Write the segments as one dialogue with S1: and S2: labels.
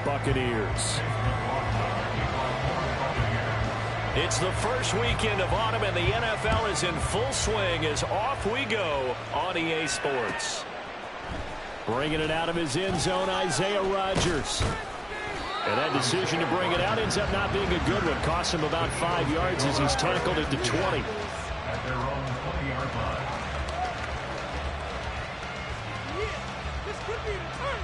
S1: Buccaneers. It's the first weekend of autumn, and the NFL is in full swing as off we go on EA Sports. Bringing it out of his end zone, Isaiah Rodgers. And that decision to bring it out ends up not being a good one. Cost him about 5 yards as he's tackled at the 20.
S2: At their own 20-yard line.
S3: This could be the turn.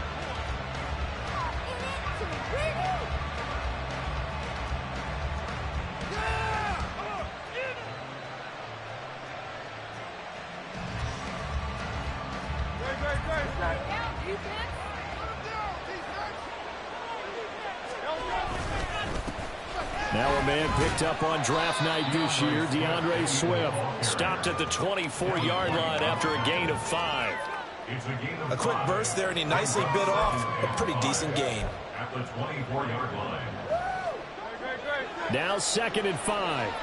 S1: Now a man picked up on draft night this year, DeAndre Swift. Stopped at the 24-yard line after a gain of 5.
S4: A quick burst there, and he nicely bit off a pretty decent gain.
S2: At the 24-yard line.
S1: Now 2nd and 5.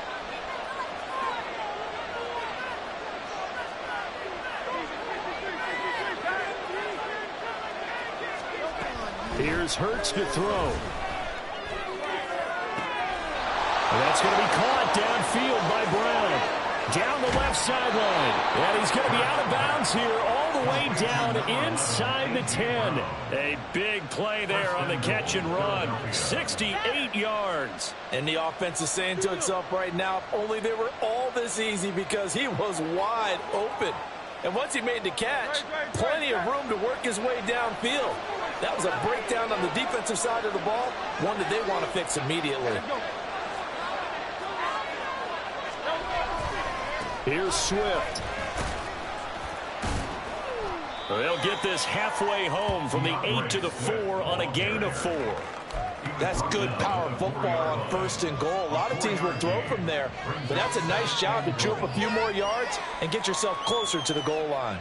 S1: Here's Hurts to throw. And that's going to be caught downfield by Brown. Down the left sideline. And he's going to be out of bounds here all the way down inside the 10. A big play there on the catch and run. 68 yards.
S4: And the offense is saying to itself right now, if only they were all this easy, because he was wide open. And once he made the catch, plenty of room to work his way downfield. That was a breakdown on the defensive side of the ball, one that they want to fix immediately.
S1: Here's Swift. They'll get this halfway home from the 8 to the 4 on a gain of 4.
S4: That's good power football on 1st and goal. A lot of teams will throw from there, but that's a nice job to chew up a few more yards and get yourself closer to the goal line.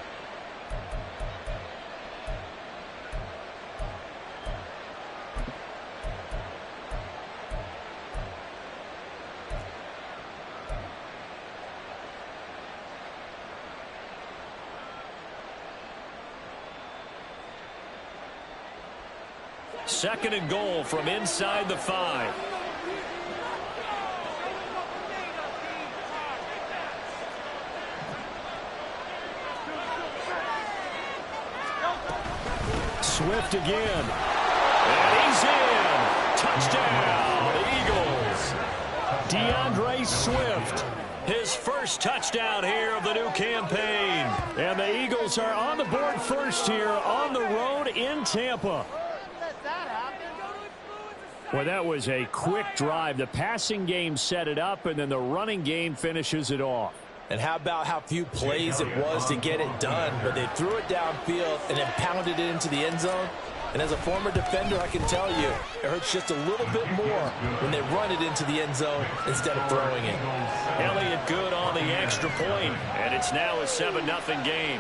S1: Second and goal from inside the 5. Swift again. And he's in. Touchdown, Eagles. DeAndre Swift. His first touchdown here of the new campaign. And the Eagles are on the board first here on the road in Tampa. Well, that was a quick drive. The passing game set it up, and then the running game finishes it off.
S4: And how about how few plays it was to get it done, but they threw it downfield and then pounded it into the end zone. And as a former defender, I can tell you, it hurts just a little bit more when they run it into the end zone instead of throwing it.
S1: Elliott good on the extra point, and it's now a 7-0 game.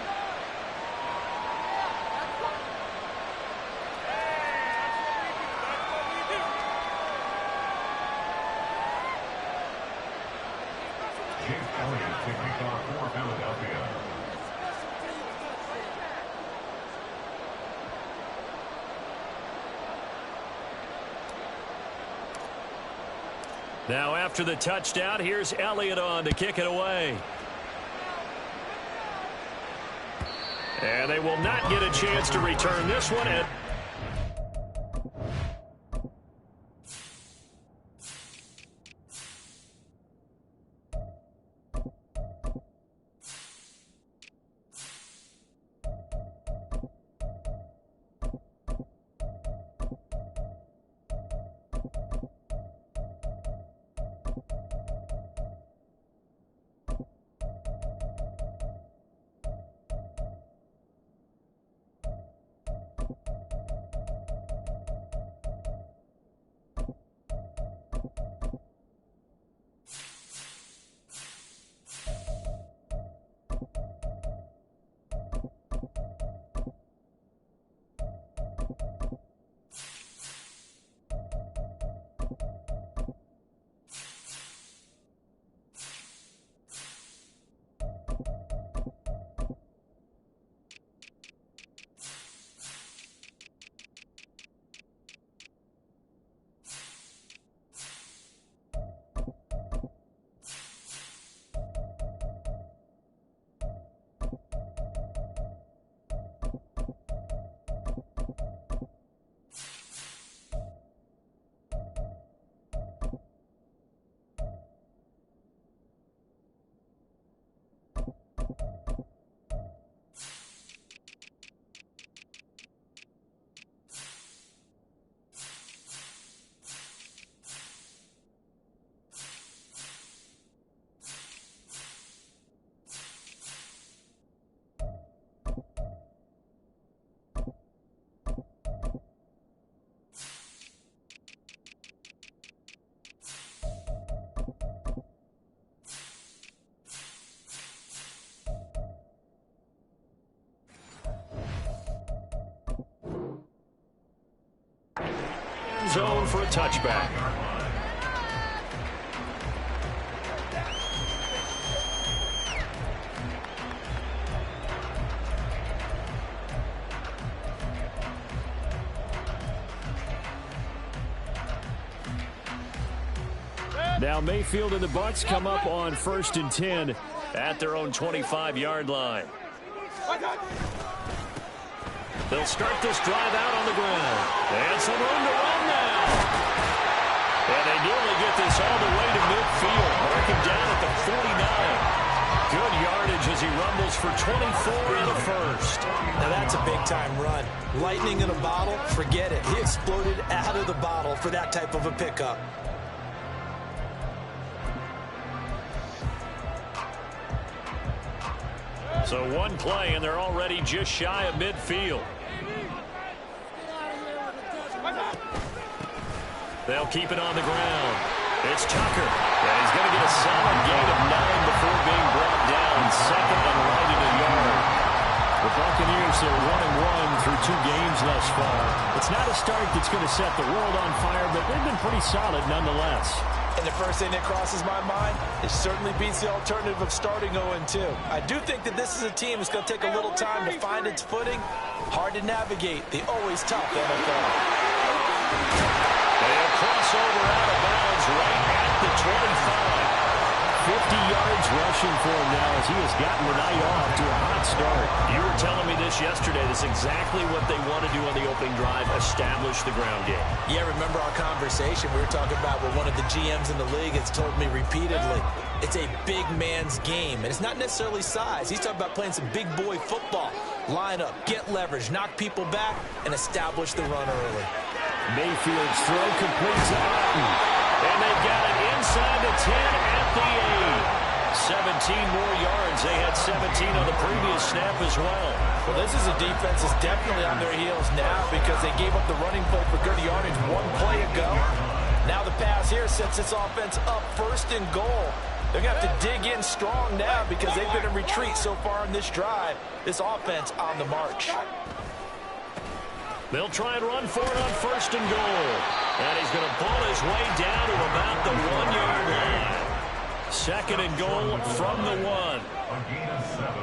S1: Now after the touchdown, here's Elliott on to kick it away. And they will not get a chance to return this one. end zone for a touchback. Now Mayfield and the Bucks come up on 1st and 10 at their own 25-yard line. They'll start this drive out on the ground. And some room to run now. And they nearly get this all the way to midfield. Mark him down at the 49. Good yardage as he rumbles for 24 in the first.
S4: Now that's a big-time run. Lightning in a bottle, forget it. He exploded out of the bottle for that type of a pickup.
S1: So one play, and they're already just shy of midfield. They'll keep it on the ground. It's Tucker. And he's going to get a solid gain of 9 before being brought down. Second and right at a yard. The Buccaneers are 1-1 through 2 games thus far. It's not a start that's going to set the world on fire, but they've been pretty solid nonetheless.
S4: And the first thing that crosses my mind, it certainly beats the alternative of starting 0-2. I do think that this is a team that's going to take a little time to find its footing. Hard to navigate the always tough NFL.
S1: They'll cross over out of bounds right at the 25. 50 yards rushing for him now as he has gotten the night off to a hot start. You were telling me this yesterday. This is exactly what they want to do on the opening drive, establish the ground game.
S4: Yeah, remember our conversation? We were talking about what one of the GMs in the league has told me repeatedly. It's a big man's game, and it's not necessarily size. He's talking about playing some big boy football. Line up, get leverage, knock people back, and establish the run early.
S1: Mayfield's throw complete to Otten. And they've got it inside the 10 at the 8. 17 more yards. They had 17 on the previous snap as well.
S4: Well, this is a defense that's definitely on their heels now because they gave up the running play for good yardage 1 play ago. Now the pass here sets this offense up 1st and goal. They're going to have to dig in strong now because they've been in retreat so far in this drive. This offense on the march.
S1: They'll try and run for it on 1st and goal. And he's going to pull his way down to about the 1-yard line. 2nd and goal from the 1.
S2: A gain of 7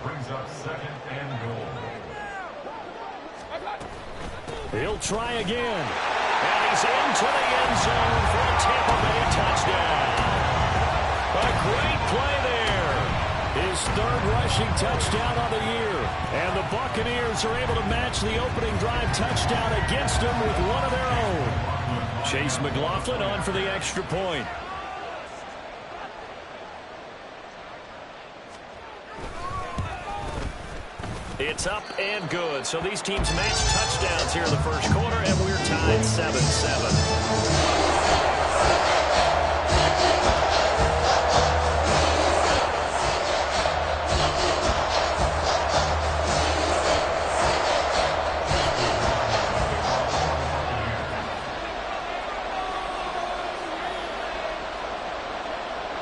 S2: brings up 2nd and goal.
S1: He'll try again. And he's into the end zone for a Tampa Bay touchdown. A great play there. His 3rd rushing touchdown of the year. And the Buccaneers are able to match the opening drive touchdown against them with one of their own. Chase McLaughlin on for the extra point. It's up and good. So these teams match touchdowns here in the first quarter, and we're tied 7-7.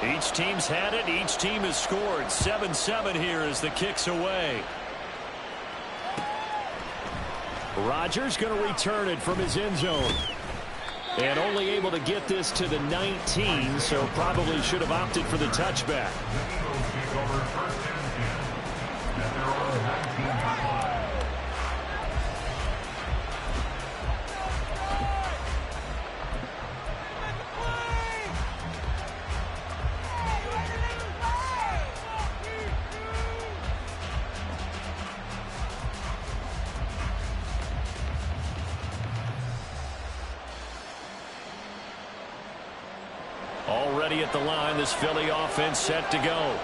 S1: Each team's had it. Each team has scored. 7-7 here as the kick's away. Rodgers going to return it from his end zone. And only able to get this to the 19, so probably should have opted for the touchback. Already at the line, this Philly offense set to go.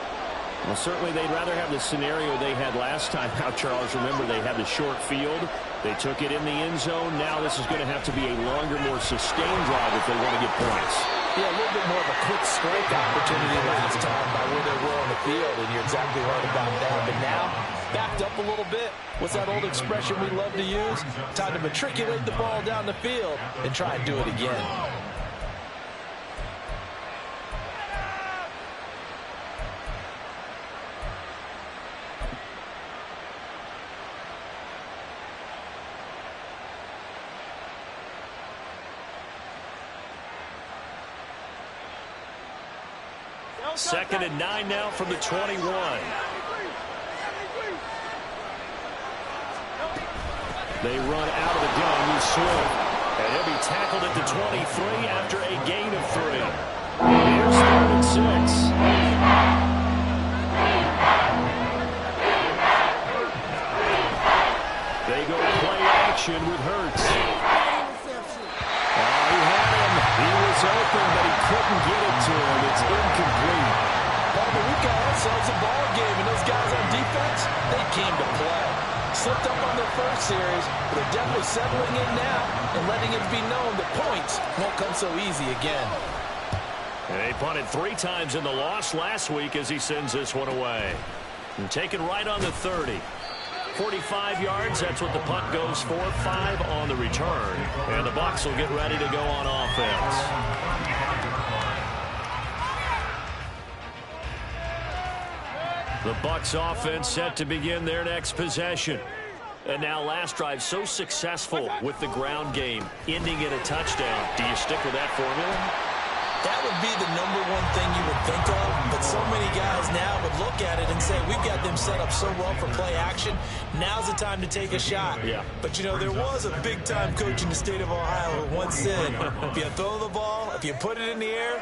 S1: Well, certainly they'd rather have the scenario they had last time. Now, Charles, remember they had the short field. They took it in the end zone. Now this is going to have to be a longer, more sustained drive if they want to get points.
S4: Yeah, a little bit more of a quick strike opportunity last time by where they were on the field, and you're exactly right about that. But now, backed up a little bit. What's that old expression we love to use? Time to matriculate the ball down the field and try and do it again.
S1: 2nd and 9 now from the 21. They run out of the gun with Swift. And he'll be tackled at the 23 after a gain of 3. Here's 3rd and 6. They go play action with Hurts. He had him. He was open, but he couldn't get it to him. It's incomplete.
S4: But we got ourselves a ball game, and those guys on defense, they came to play. Slipped up on their first series, but they're definitely settling in now and letting it be known that points won't come so easy again.
S1: And they punted 3 times in the loss last week as he sends this one away. And taken right on the 30. 45 yards, that's what the punt goes for. 5 on the return. And the Bucks will get ready to go on offense. The Bucks offense set to begin their next possession. And now last drive so successful with the ground game, ending in a touchdown. Do you stick with that formula?
S4: That would be the #1 thing you would think of, but so many guys now would look at it and say, we've got them set up so well for play action, now's the time to take a shot.
S1: Yeah.
S4: But, you know, there was a big-time coach in the state of Ohio who once said, if you throw the ball, if you put it in the air,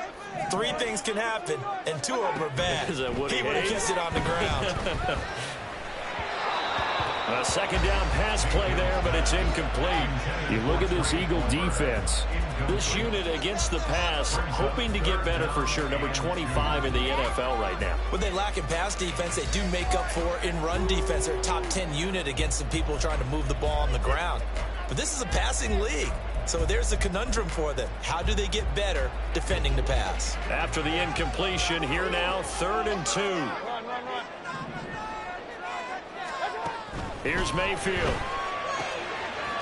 S4: 3 things can happen, and 2 of them are bad.
S1: Is that what
S4: he would have kept it on the ground.
S1: A 2nd down pass play there, but it's incomplete. You look at this Eagle defense. This unit against the pass, hoping to get better for sure. Number 25 in the NFL right now.
S4: When they lack in pass defense, they do make up for in run defense. They're a top 10 unit against some people trying to move the ball on the ground. But this is a passing league. So there's a conundrum for them. How do they get better defending the pass?
S1: After the incompletion, here now, 3rd and 2. Here's Mayfield.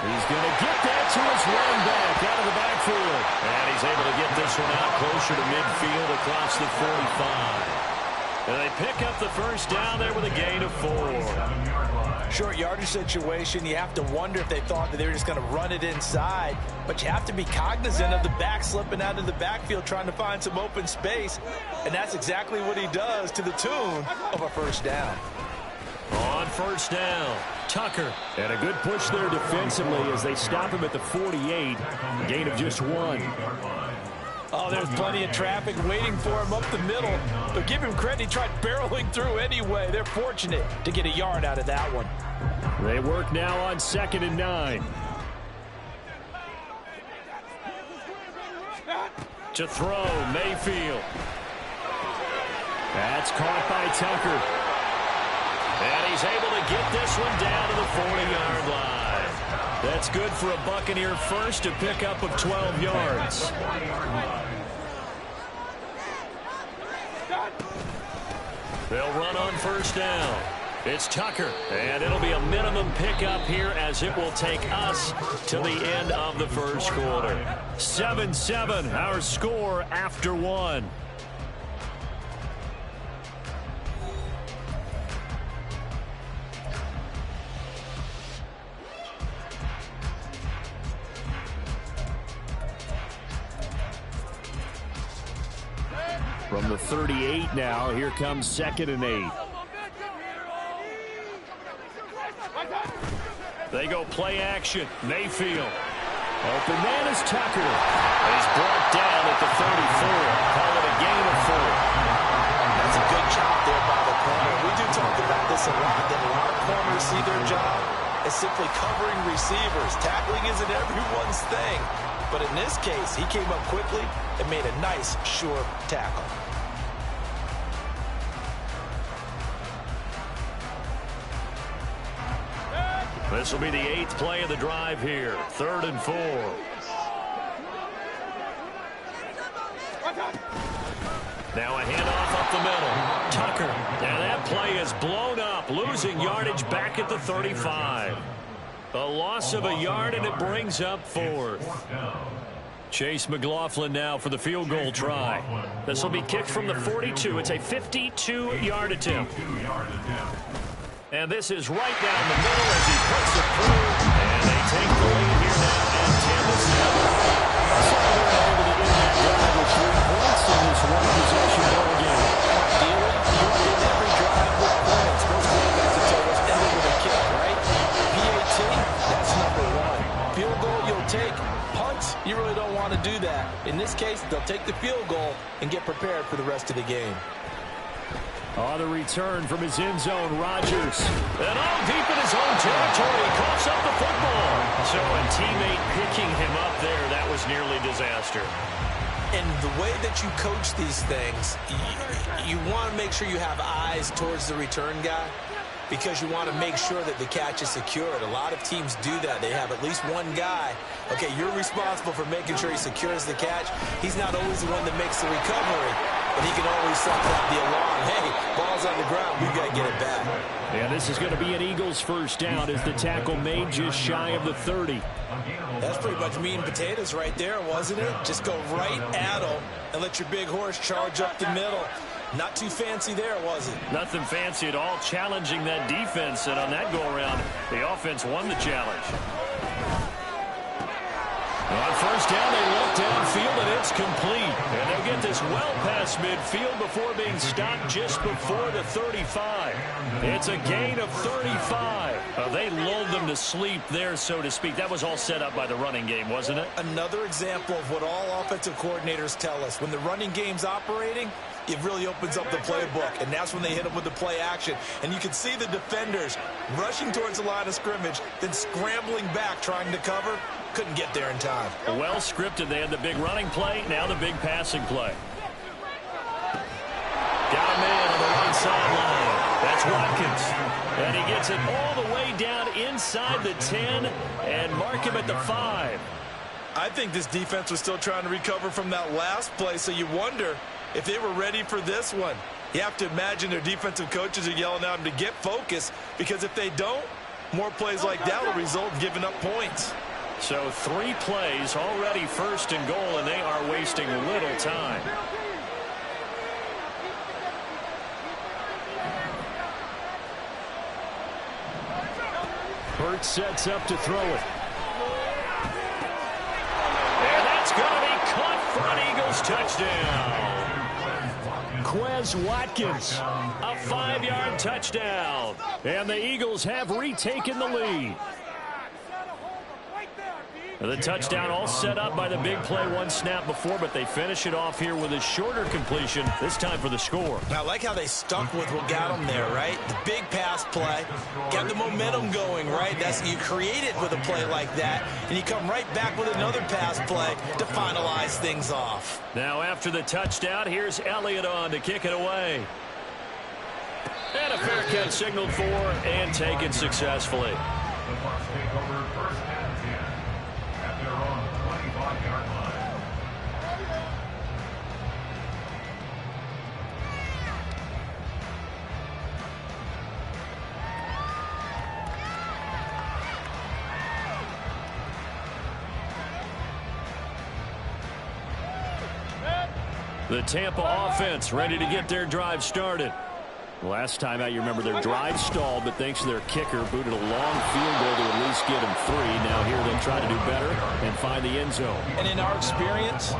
S1: He's going to get that to his running back out of the backfield. And he's able to get this one out closer to midfield across the 45. And they pick up the first down there with a gain of 4.
S4: Short yardage situation, you have to wonder if they thought that they were just going to run it inside. But you have to be cognizant of the back slipping out of the backfield trying to find some open space. And that's exactly what he does to the tune of a first down.
S1: On first down, Tucker. And a good push there defensively as they stop him at the 48. Gain of just 1.
S4: Oh, there's plenty of traffic waiting for him up the middle. But give him credit, he tried barreling through anyway. They're fortunate to get a yard out of that one.
S1: They work now on 2nd and 9. To throw, Mayfield. That's caught by Tucker. And he's able to get this one down to the 40-yard line. That's good for a Buccaneer first, a pickup of 12 yards. They'll run on first down. It's Tucker, and it'll be a minimum pickup here as it will take us to the end of the first quarter. 7-7, our score after 1. From the 38 now, here comes 2nd and 8. They go play action. Mayfield. Open man is Tucker. He's brought down at the 34. Call it a gain of 4.
S4: That's a good job there by the corner. We do talk about this a lot, that a lot of corners see their job as simply covering receivers. Tackling isn't everyone's thing. But in this case, he came up quickly and made a nice, sure tackle.
S1: This will be the 8th play of the drive here. 3rd and 4. Now a handoff up the middle. Tucker. And that play is blown up, losing yardage back at the 35. A loss of a yard, and it brings up 4th. Chase McLaughlin now for the field goal try. This will be kicked from the 42. It's a 52-yard attempt. And this is right down the middle as he puts it through. And they take the lead here now at 10-7. So they're able to end that drive with 3 points in this one-possession ball game.
S4: Punts, you really don't want to do that. In this case, they'll take the field goal and get prepared for the rest of the game.
S1: On the return from his end zone, Rodgers. And all deep in his own territory, coughs up the football. So a teammate picking him up there, that was nearly disaster.
S4: And the way that you coach these things, you want to make sure you have eyes towards the return guy because you want to make sure that the catch is secured. A lot of teams do that. They have at least one guy. Okay, you're responsible for making sure he secures the catch. He's not always the one that makes the recovery, but he can always sound out the alarm. Hey, ball's on the ground. We've got to get it back.
S1: Yeah, this is going to be an Eagles first down as the tackle made just shy of the 30.
S4: That's pretty much meat and potatoes right there, wasn't it? Just go right at him and let your big horse charge up the middle. Not too fancy there, was it?
S1: Nothing fancy at all, challenging that defense, and on that go-around, the offense won the challenge. On first down, they look downfield, and it's complete. And they'll get this well past midfield before being stopped just before the 35. It's a gain of 35. They lulled them to sleep there, so to speak. That was all set up by the running game, wasn't it?
S4: Another example of what all offensive coordinators tell us. When the running game's operating, it really opens up the playbook, and that's when they hit them with the play action. And you can see the defenders rushing towards the line of scrimmage, then scrambling back, trying to cover. Couldn't get there in time.
S1: Well scripted. They had the big running play, now the big passing play. Got a man on the right sideline. That's Watkins. And he gets it all the way down inside the 10 and mark him at the 5.
S4: I think this defense was still trying to recover from that last play, so you wonder if they were ready for this one. You have to imagine their defensive coaches are yelling at them to get focused, because if they don't, more plays like that will result in giving up points.
S1: So 3 plays already first and goal, and they are wasting little time. Hurts sets up to throw it. And that's going to be caught for an Eagles touchdown. Quez Watkins, a 5-yard touchdown. And the Eagles have retaken the lead. The touchdown all set up by the big play one snap before, but they finish it off here with a shorter completion, this time for the score.
S4: I like how they stuck with what got them there, right? The big pass play, got the momentum going, right? That's, you create it with a play like that, and you come right back with another pass play to finalize things off.
S1: Now after the touchdown, here's Elliott on to kick it away. And a fair catch signaled for and taken successfully.
S2: The Bucks take over first and 10 at their own 25-yard line.
S1: The Tampa offense ready to get their drive started. Last time out, you remember their drive stalled, but thanks to their kicker, booted a long field goal to at least get them 3. Now here they'll try to do better and find the end zone.
S4: And in our experience,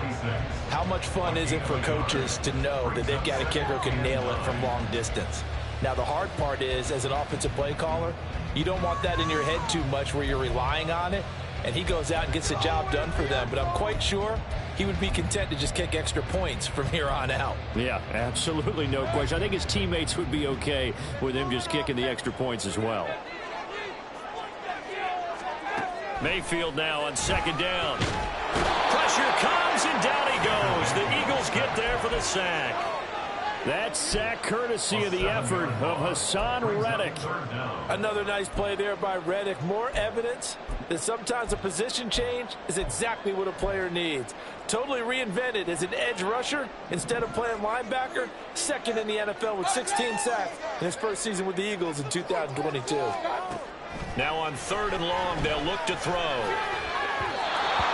S4: how much fun is it for coaches to know that they've got a kicker who can nail it from long distance? Now the hard part is, as an offensive play caller, you don't want that in your head too much where you're relying on it, and he goes out and gets the job done for them. But I'm quite sure he would be content to just kick extra points from here on out.
S1: Yeah, absolutely no question. I think his teammates would be okay with him just kicking the extra points as well. Mayfield now on second down. Pressure comes and down he goes. The Eagles get there for the sack. That sack courtesy of the effort of Hassan Reddick.
S4: Another nice play there by Reddick. More evidence that sometimes a position change is exactly what a player needs. Totally reinvented as an edge rusher instead of playing linebacker. Second in the NFL with 16 sacks in his first season with the Eagles in 2022.
S1: Now on third and long, they'll look to throw.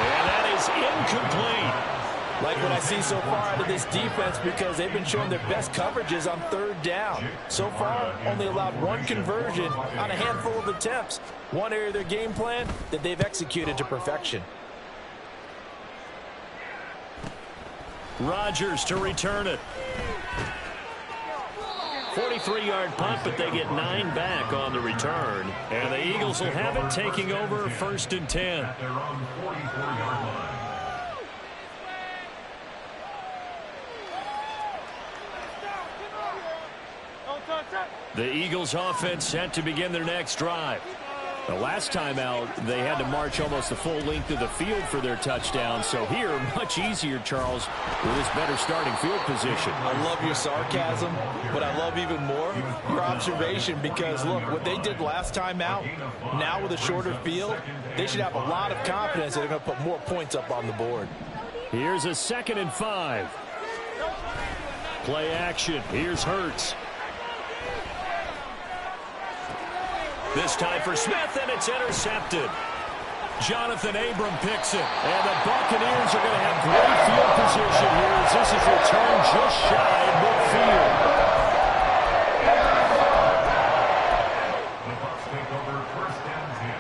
S1: And that is incomplete.
S4: Like what I see so far out of this defense, because they've been showing their best coverages on third down. So far, only allowed 1 conversion on a handful of attempts. One area of their game plan that they've executed to perfection.
S1: Rodgers to return it. 43-yard punt, but they get 9 back on the return. And the Eagles will have it, taking over 1st and 10.
S2: At their own 44-yard line.
S1: The Eagles offense set to begin their next drive. The last time out, they had to march almost the full length of the field for their touchdown. So here, much easier, Charles, with this better starting field position.
S4: I love your sarcasm, but I love even more your observation because, look, what they did last time out, now with a shorter field, they should have a lot of confidence that they're going to put more points up on the board.
S1: Here's a 2nd and 5. Play action. Here's Hurts. This time for Smith, and it's intercepted. Jonathan Abram picks it. And the Buccaneers are going to have great field position here as this is returned just shy of midfield.
S2: The Bucks take over 1st and 10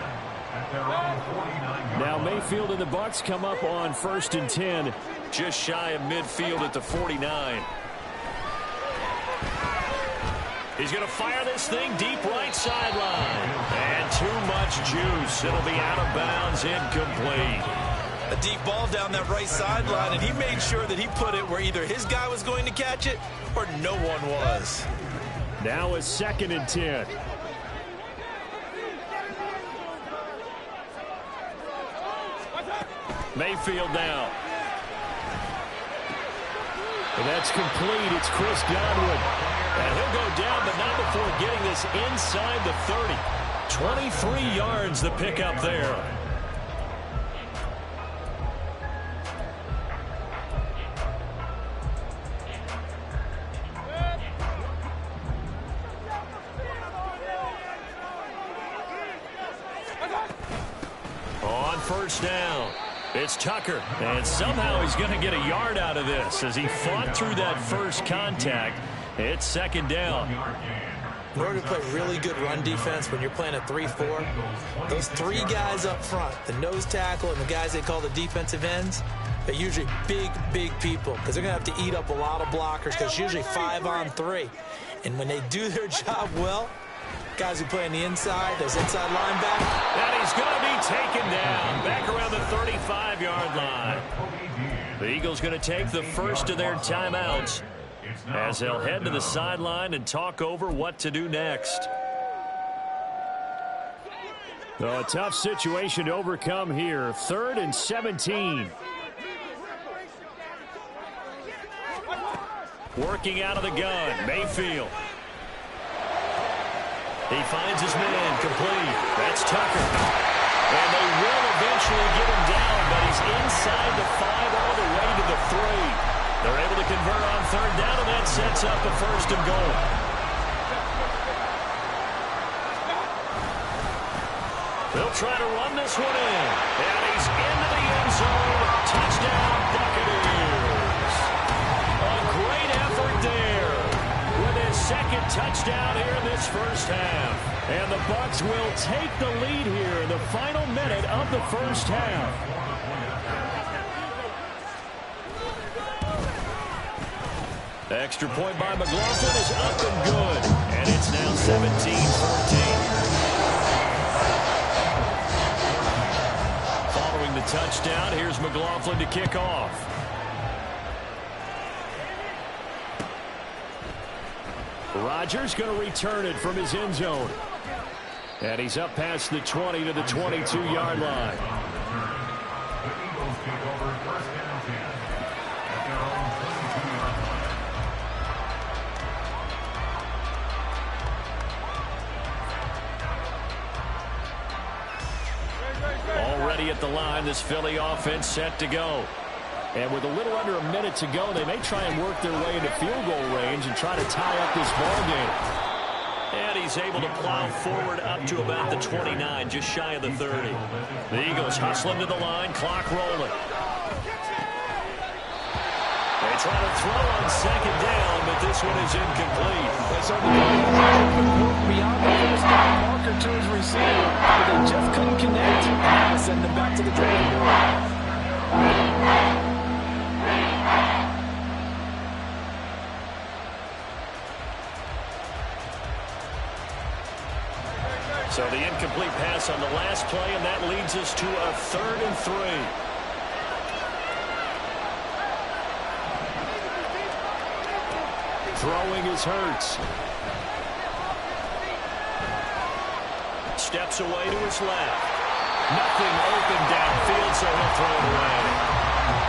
S2: at their own 49-yard
S1: Now
S2: line.
S1: Mayfield and the Bucks come up on 1st and 10, just shy of midfield at the 49. He's going to fire this thing deep right sideline. And too much juice. It'll be out of bounds, incomplete.
S4: A deep ball down that right sideline, and he made sure that he put it where either his guy was going to catch it or no one was.
S1: Now a 2nd and 10. Mayfield now. And that's complete. It's Chris Godwin. And he'll go down, but not before getting this inside the 30. 23 yards the pickup there. On 1st down, it's Tucker. And somehow he's going to get a yard out of this as he fought through that first contact. It's 2nd down.
S4: In order to play really good run defense when you're playing a 3-4, those 3 guys up front, the nose tackle and the guys they call the defensive ends, they're usually big, big people because they're going to have to eat up a lot of blockers because it's usually 5 on 3. And when they do their job well, guys who play on the inside, those inside linebackers.
S1: And he's going to be taken down back around the 35-yard line. The Eagles going to take the first of their timeouts as they'll head to the sideline and talk over what to do next. So a tough situation to overcome here. 3rd and 17. Working out of the gun, Mayfield. He finds his man, complete. That's Tucker. And they will eventually get him down, but he's inside the 5 all the way to the 3. They're able to convert on 3rd down, and that sets up a 1st and goal. They'll try to run this one in. And he's into the end zone. Touchdown, Buccaneers. A great effort there with his 2nd touchdown here in this first half. And the Bucks will take the lead here in the final minute of the first half. Extra point by McLaughlin is up and good. And it's now 17-14. Following the touchdown, here's McLaughlin to kick off. Rodgers going to return it from his end zone. And he's up past the 20 to the 22-yard line.
S2: The Eagles take over 1st and 10 at their own 22-yard line.
S1: Already at the line, this Philly offense set to go. And with a little under a minute to go, they may try and work their way into field goal range and try to tie up this ball game. And he's able to plow forward up to about the 29, just shy of the 30. The Eagles hustling to the line, clock rolling. They try to throw on 2nd down, but this one is incomplete.
S4: So the beyond the first down marker to his receiver, but they just couldn't connect. And now send them back to the drawing board.
S1: So the incomplete pass on the last play, and that leads us to a 3rd and 3. Throwing is Hurts. Steps away to his left. Nothing open downfield, so he'll throw it away.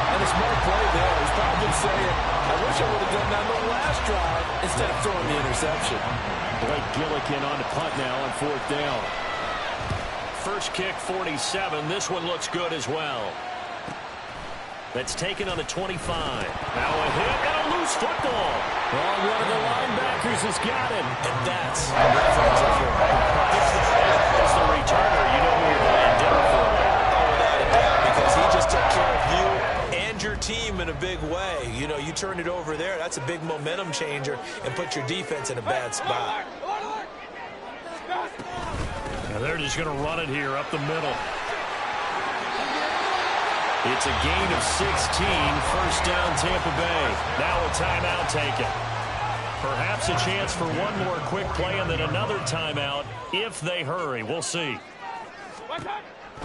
S4: And a smart play there. He's probably saying, I wish I would have done that on the last drive instead of throwing the interception.
S1: Blake Gillikin on the punt now on 4th down. First kick, 47. This one looks good as well. That's taken on the 25. Now a hit and a loose football. Well, one of the linebackers has got it.
S4: And that's the differential for him.
S1: As the returner, you know who you're buying dinner for.
S4: Oh, without a doubt, because he just took care of you and your team in a big way. You know, you turn it over there, that's a big momentum changer and put your defense in a bad spot.
S1: Now they're just going to run it here up the middle. It's a gain of 16, first down Tampa Bay. Now a timeout taken. Perhaps a chance for one more quick play and then another timeout if they hurry. We'll see.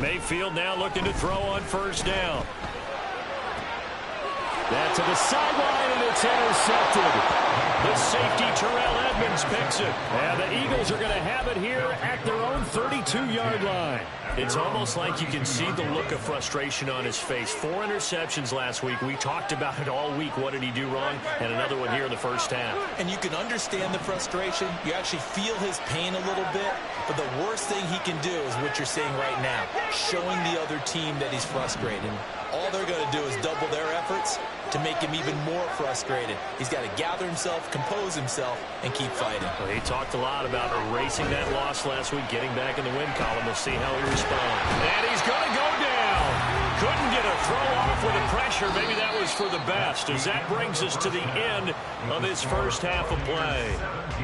S1: Mayfield now looking to throw on first down. That to the sideline, and it's intercepted. The safety, Terrell Edmonds, picks it. And the Eagles are going to have it here at their own 32-yard line. It's almost like you can see the look of frustration on his face. 4 interceptions last week. We talked about it all week. What did he do wrong? And another one here in the first half.
S4: And you can understand the frustration. You actually feel his pain a little bit. But the worst thing he can do is what you're seeing right now, showing the other team that he's frustrated. All they're going to do is double their efforts to make him even more frustrated. He's got to gather himself, compose himself, and keep fighting.
S1: Well, he talked a lot about erasing that loss last week, getting back in the win column. We'll see how he responds. And he's going to go down. Couldn't get a throw off with the pressure. Maybe that was for the best, as that brings us to the end of his first half of play.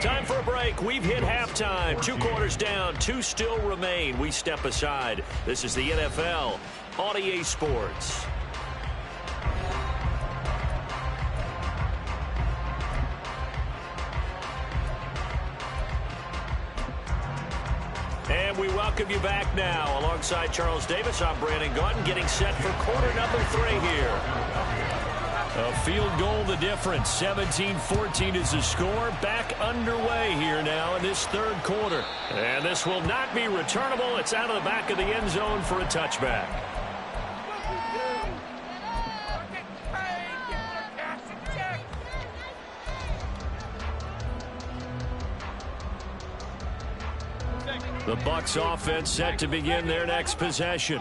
S1: Time for a break. We've hit halftime. 2 quarters down, 2 still remain. We step aside. This is the NFL on EA Sports. And we welcome you back now. Alongside Charles Davis, I'm Brandon Gaudin, getting set for quarter number 3 here. A field goal the difference. 17-14 is the score. Back underway here now in this 3rd quarter. And this will not be returnable. It's out of the back of the end zone for a touchback. The Bucks offense set to begin their next possession.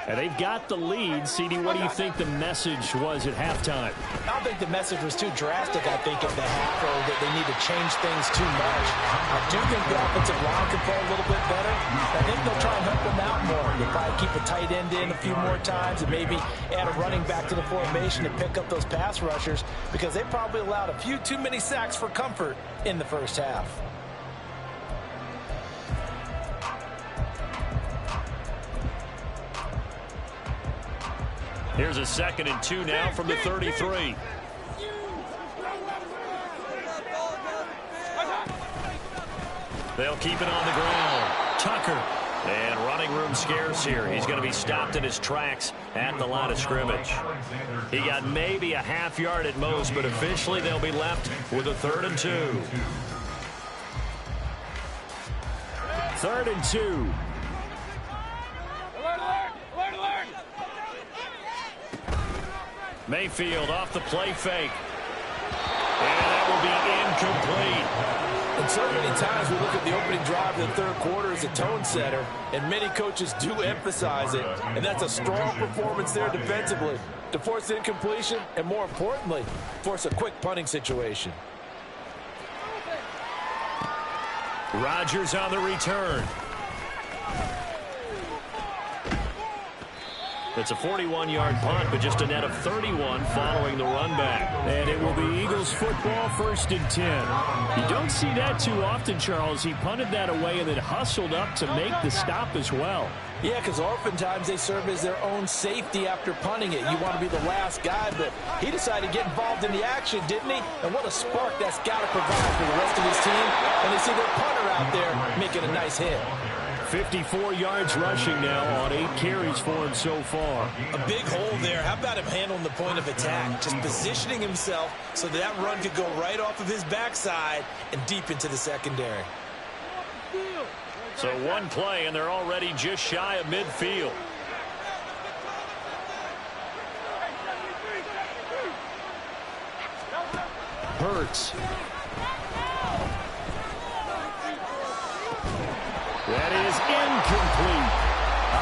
S1: And they've got the lead. CD, what do you think the message was at halftime?
S5: I don't think the message was too drastic, I think, at the half, or that they need to change things too much. I do think the offensive line can play a little bit better. I think they'll try and help them out more. They'll probably keep a tight end in a few more times and maybe add a running back to the formation to pick up those pass rushers, because they probably allowed a few too many sacks for comfort in the first half.
S1: Here's a 2nd and 2 now from the 33. They'll keep it on the ground. Tucker. And running room scarce here. He's going to be stopped in his tracks at the line of scrimmage. He got maybe a half yard at most, but officially they'll be left with a 3rd and 2. 3rd and 2. Mayfield off the play fake. And that will be incomplete.
S4: And so many times we look at the opening drive of the 3rd quarter as a tone setter, and many coaches do emphasize it. And that's a strong performance there defensively to force incompletion and, more importantly, force a quick punting situation.
S1: Rodgers on the return. It's a 41-yard punt, but just a net of 31 following the run back. And it will be Eagles football, 1st and 10. You don't see that too often, Charles. He punted that away and then hustled up to make the stop as well.
S5: Yeah, because oftentimes they serve as their own safety after punting it. You want to be the last guy, but he decided to get involved in the action, didn't he? And what a spark that's got to provide for the rest of his team. And they see their punter out there making a nice hit.
S1: 54 yards rushing now on 8 carries for him so far.
S5: A big hole there. How about him handling the point of attack? Just positioning himself so that run could go right off of his backside and deep into the secondary.
S1: So one play, and they're already just shy of midfield. Hurts. That is incomplete.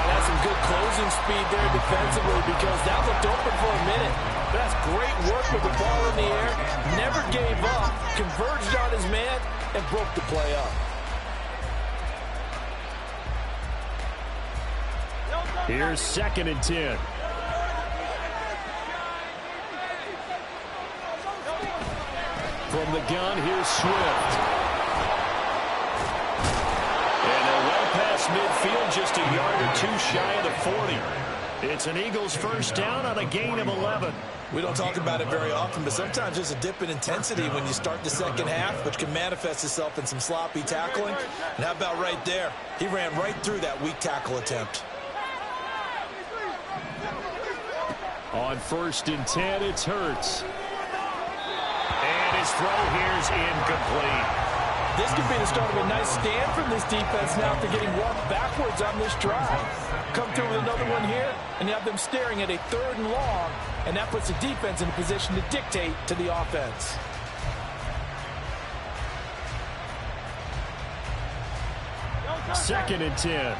S4: That's some good closing speed there defensively because that looked open for a minute. That's great work with the ball in the air. Never gave up, converged on his man, and broke the play up.
S1: Here's 2nd and 10. From the gun, here's Swift. And they're well past midfield, just a yard or 2 shy of the 40. It's an Eagles first down on a gain of 11.
S5: We don't talk about it very often, but sometimes there's a dip in intensity when you start the second half, which can manifest itself in some sloppy tackling. And how about right there? He ran right through that weak tackle attempt.
S1: On 1st and 10, it's Hurts. And his throw here's incomplete.
S4: This could be the start of a nice stand from this defense now after getting walked backwards on this drive. Come through with another one here, and you have them staring at a 3rd and long, and that puts the defense in a position to dictate to the offense.
S1: Second and 10.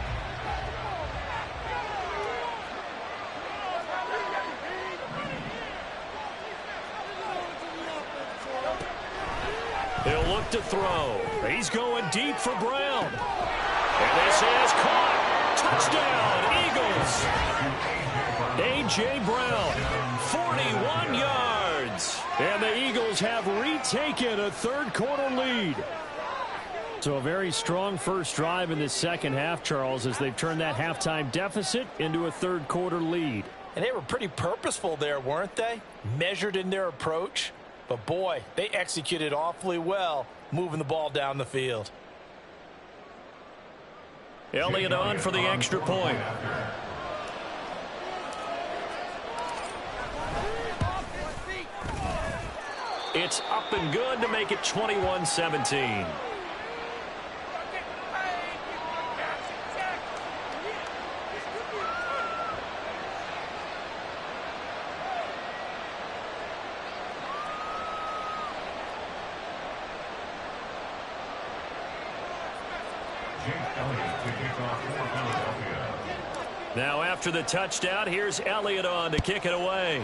S1: He'll look to throw. He's going deep for Brown. And this is caught. Touchdown, Eagles. A.J. Brown, 41 yards. And the Eagles have retaken a 3rd quarter lead. So a very strong first drive in the second half, Charles, as they've turned that halftime deficit into a 3rd quarter lead.
S5: And they were pretty purposeful there, weren't they? Measured in their approach. But, boy, they executed awfully well moving the ball down the field.
S1: Elliott on for the extra point. It's up and good to make it 21-17. Now after the touchdown, here's Elliott on to kick it away.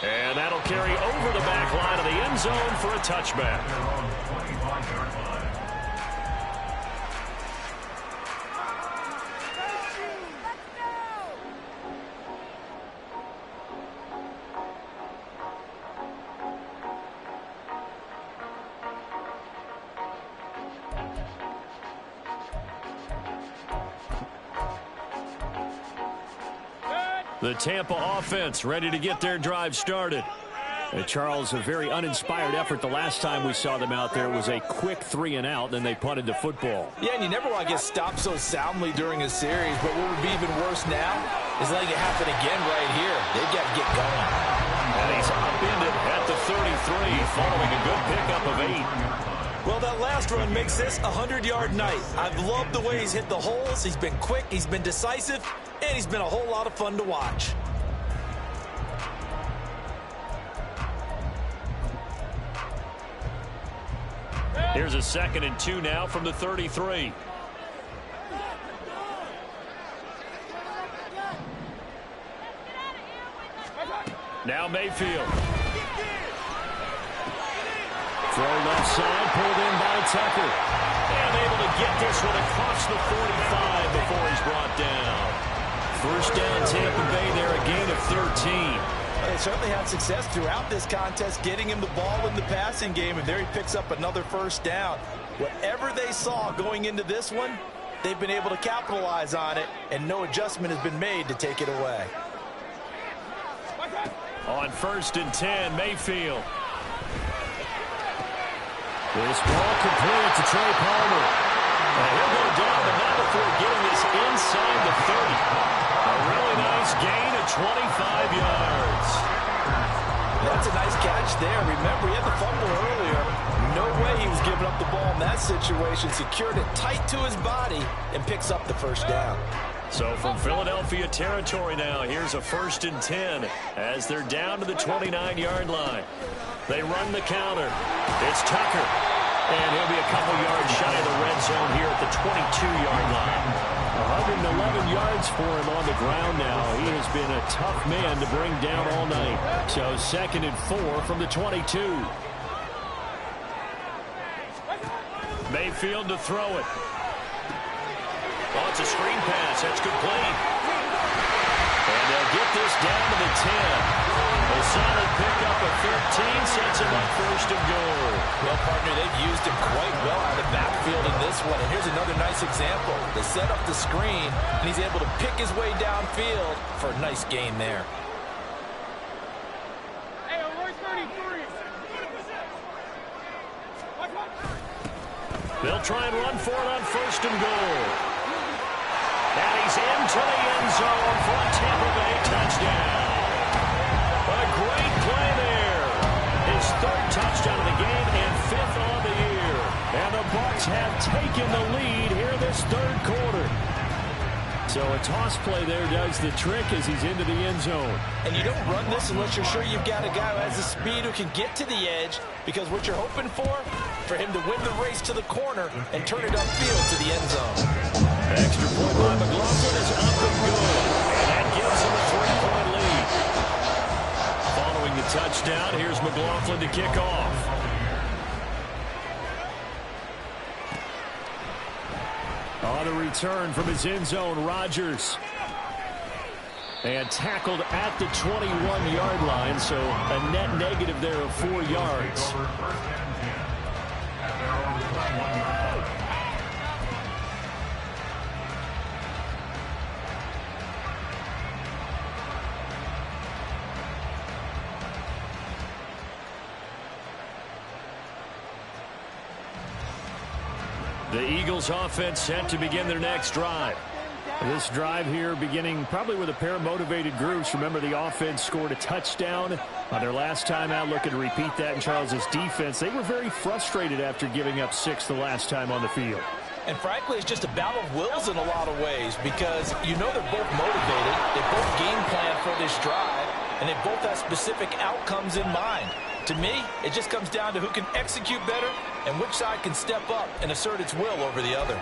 S1: And that'll carry over the back line of the end zone for a touchback. The Tampa offense ready to get their drive started. And Charles, a very uninspired effort the last time we saw them out there. It was a quick 3 and out, then they punted the football.
S5: Yeah, and you never want to get stopped so soundly during a series, but what would be even worse now is letting it happen again right here. They've got to get going.
S1: And he's upended at the 33 following a good pickup of 8.
S5: Well, that last run makes this a 100-yard night. I've loved the way he's hit the holes. He's been quick, he's been decisive, and he's been a whole lot of fun to watch.
S1: Here's a 2nd and 2 now from the 33. Now Mayfield. Throw left side, pulled in by Tucker. And able to get this one across the 45 before he's brought down. First down, Tampa Bay there, a gain of 13.
S5: They certainly had success throughout this contest, getting him the ball in the passing game, and there he picks up another first down. Whatever they saw going into this one, they've been able to capitalize on it, and no adjustment has been made to take it away.
S1: On 1st and 10, Mayfield. This ball complete to Trey Palmer. And he'll go down, but not before getting this inside the 30. A really nice gain of 25 yards.
S5: That's a nice catch there. Remember, he had the fumble earlier. No way he was giving up the ball in that situation. Secured it tight to his body and picks up the first down.
S1: So from Philadelphia territory now, here's a 1st and 10 as they're down to the 29-yard line. They run the counter. It's Tucker. And he'll be a couple yards shy of the red zone here at the 22-yard line. 111 yards for him on the ground now. He has been a tough man to bring down all night. So 2nd and 4 from the 22. Mayfield to throw it. Oh, it's a screen pass. That's complete. And they'll get this down to the 10. A solid pickup of 13 sets him up 1st and goal.
S5: Well, partner, they've used him quite well out of the backfield in this one. And here's another nice example. They set up the screen, and he's able to pick his way downfield for a nice gain there.
S3: Hey, Roy's 33.
S1: They'll try and run for it on 1st and goal. And he's into the end zone for a Tampa Bay touchdown. A great play there. His 3rd touchdown of the game and 5th on the year. And the Bucks have taken the lead here this 3rd quarter. So a toss play there does the trick as he's into the end zone.
S5: And you don't run this unless you're sure you've got a guy who has the speed who can get to the edge, because what you're hoping for him to win the race to the corner and turn it upfield to the end zone.
S1: Extra point by McLaughlin is up and good. And that gives him a 3-point lead. Following the touchdown, here's McLaughlin to kick off. On the return from his end zone, Rodgers. And tackled at the 21-yard line, so a net negative there of 4 yards. The Eagles offense set to begin their next drive. This drive here beginning probably with a pair of motivated groups. Remember, the offense scored a touchdown on their last time out, looking to repeat that in Charles's defense. They were very frustrated after giving up 6 the last time on the field.
S5: And frankly, it's just a battle of wills in a lot of ways, because you know they're both motivated. They both game plan for this drive, and they both have specific outcomes in mind. To me, it just comes down to who can execute better and which side can step up and assert its will over the other.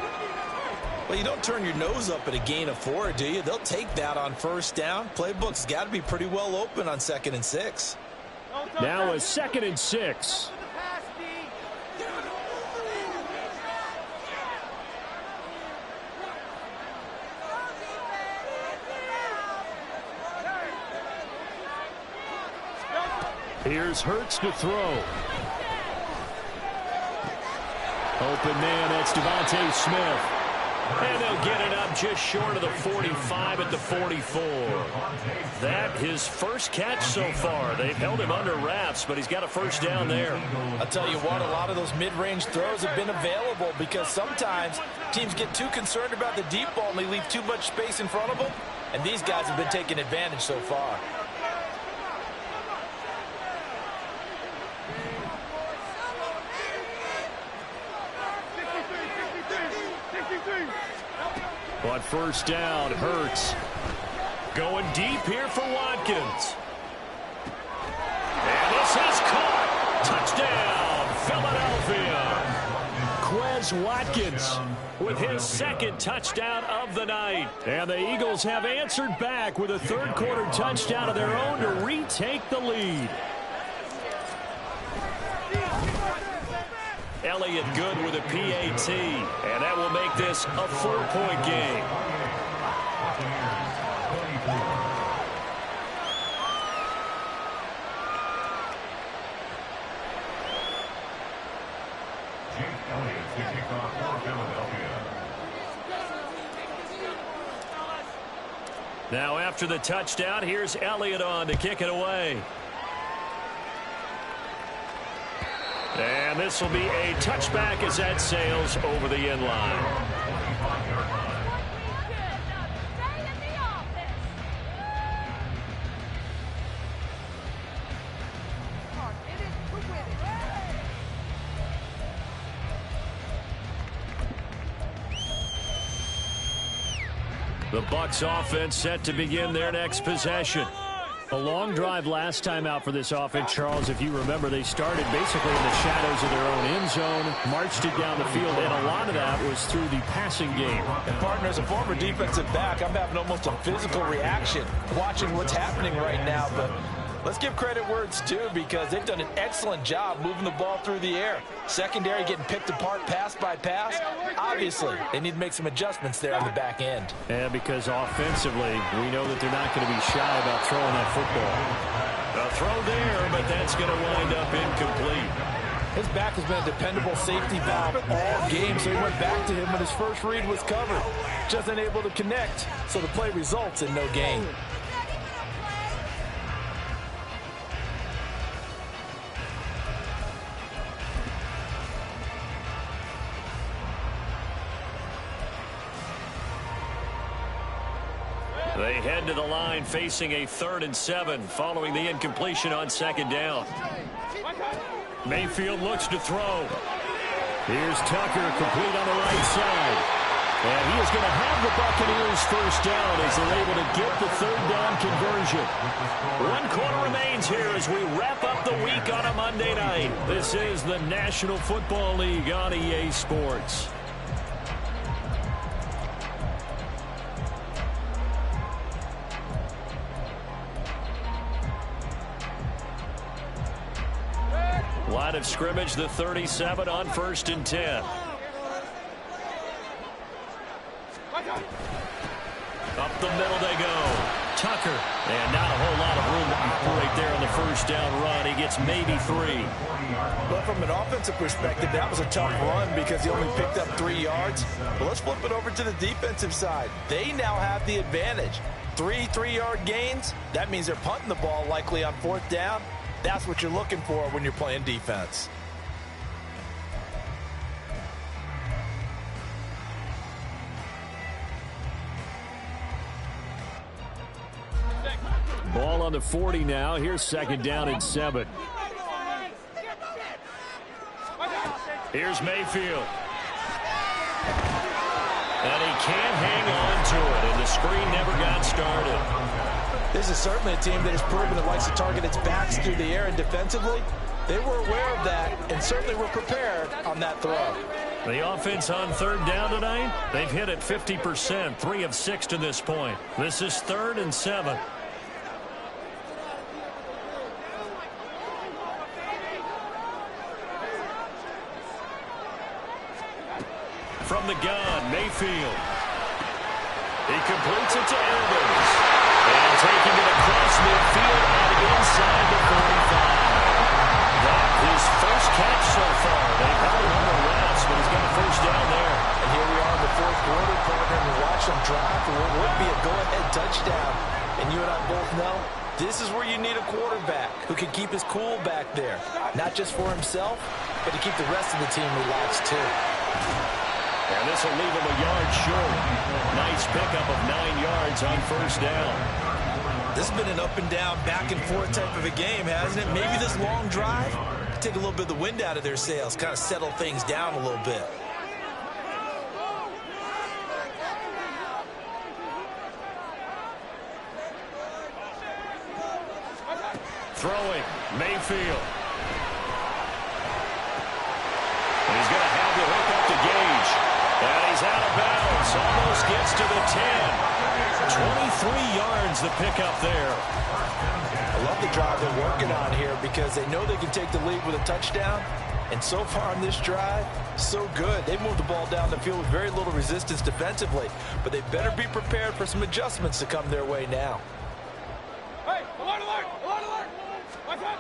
S5: Well, you don't turn your nose up at a gain of 4, do you? They'll take that on 1st down. Playbook's got to be pretty well open on 2nd and 6.
S1: Now a 2nd and 6. Here's Hurts to throw. Open man, that's Devontae Smith. And they'll get it up just short of the 45 at the 44. That his first catch so far. They've held him under wraps, but he's got a 1st down there.
S5: I'll tell you what, a lot of those mid-range throws have been available, because sometimes teams get too concerned about the deep ball and they leave too much space in front of them. And these guys have been taking advantage so far.
S1: But 1st down, Hurts. Going deep here for Watkins. And this is caught. Touchdown, Philadelphia. Quez Watkins with his 2nd touchdown of the night. And the Eagles have answered back with a 3rd quarter touchdown of their own to retake the lead. Elliott good with a PAT, and that will make this a 4-point game.
S2: Jake Elliott to kick off for Philadelphia.
S1: Now after the touchdown, here's Elliott on to kick it away. And this will be a touchback as that sails over the end line. The Bucks offense set to begin their next possession. A long drive last time out for this offense, Charles. If you remember, they started basically in the shadows of their own end zone, marched it down the field, and a lot of that was through the passing game.
S5: And partner, as a former defensive back, I'm having almost a physical reaction watching what's happening right now. But let's give credit where it's due, because they've done an excellent job moving the ball through the air. Secondary getting picked apart pass by pass. Obviously, they need to make some adjustments there on the back end.
S1: Yeah, because offensively, we know that they're not going to be shy about throwing that football. A throw there, but that's going to wind up incomplete.
S5: His back has been a dependable safety valve all game, so he went back to him when his first read was covered. Just unable to connect, so the play results in no gain.
S1: They head to the line facing a 3rd and 7 following the incompletion on 2nd down. Mayfield looks to throw. Here's Tucker, complete on the right side. And he is going to have the Buccaneers first down as they're able to get the 3rd down conversion. 1 quarter remains here as we wrap up the week on a Monday night. This is the National Football League on EA Sports. Line of scrimmage, the 37 on 1st and 10. Up the middle they go. Tucker. And not a whole lot of room to operate there on the first down run. He gets maybe 3.
S5: But from an offensive perspective, that was a tough run because he only picked up 3 yards. But let's flip it over to the defensive side. They now have the advantage. 3 3-yard gains. That means they're punting the ball likely on 4th down. That's what you're looking for when you're playing defense.
S1: Ball on the 40 now. Here's 2nd down and 7. Here's Mayfield. And he can't hang on to it, and the screen never got started.
S5: This is certainly a team that has proven it likes to target its backs through the air, and defensively, they were aware of that and certainly were prepared on that throw.
S1: The offense on 3rd down tonight, they've hit it 50%, 3 of 6 to this point. This is 3rd and 7. From the gun, Mayfield. He completes it to Evans. And taking it across midfield and inside the 45. That his first catch so far. They held him under wraps, but he's got a first down there.
S5: And here we are in the 4th quarter, partner, and watch them drive for what would be a go-ahead touchdown. And you and I both know this is where you need a quarterback who can keep his cool back there. Not just for himself, but to keep the rest of the team relaxed too.
S1: And this will leave him a yard short. Nice pickup of 9 yards on first down.
S5: This has been an up and down, back and forth type of a game, hasn't it? Maybe this long drive take a little bit of the wind out of their sails, kind of settle things down a little bit.
S1: Throwing, Mayfield. And he's going to have to hook up to Gage. And he's out of bounds. Almost gets to the 10. 23 yards the pickup there.
S5: I love the drive they're working on here because they know they can take the lead with a touchdown. And so far on this drive, so good. They moved the ball down the field with very little resistance defensively. But they better be prepared for some adjustments to come their way now.
S3: Hey, alert, alert, alert, alert. Watch out.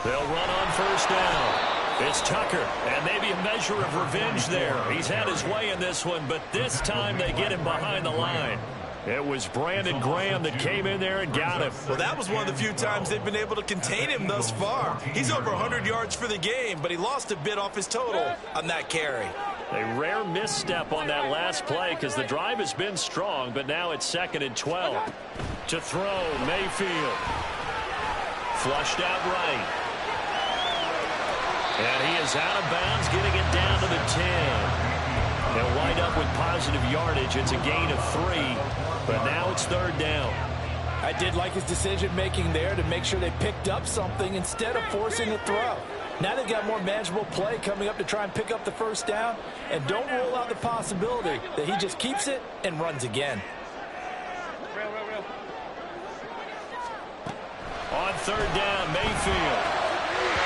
S1: They'll run on first down. It's Tucker, and maybe a measure of revenge there. He's had his way in this one, but this time they get him behind the line. It was Brandon Graham that came in there and got him.
S4: Well, that was one of the few times they've been able to contain him thus far. He's over 100 yards for the game, but he lost a bit off his total on that carry.
S1: A rare misstep on that last play because the drive has been strong, but now it's 2nd and 12. To throw, Mayfield. Flushed out right. And he is out of bounds, getting it down to the 10. They'll wind up with positive yardage. It's a gain of 3, but now it's 3rd down.
S5: I did like his decision-making there to make sure they picked up something instead of forcing a throw. Now they've got more manageable play coming up to try and pick up the 1st down, and don't rule out the possibility that he just keeps it and runs again.
S1: On 3rd down, Mayfield.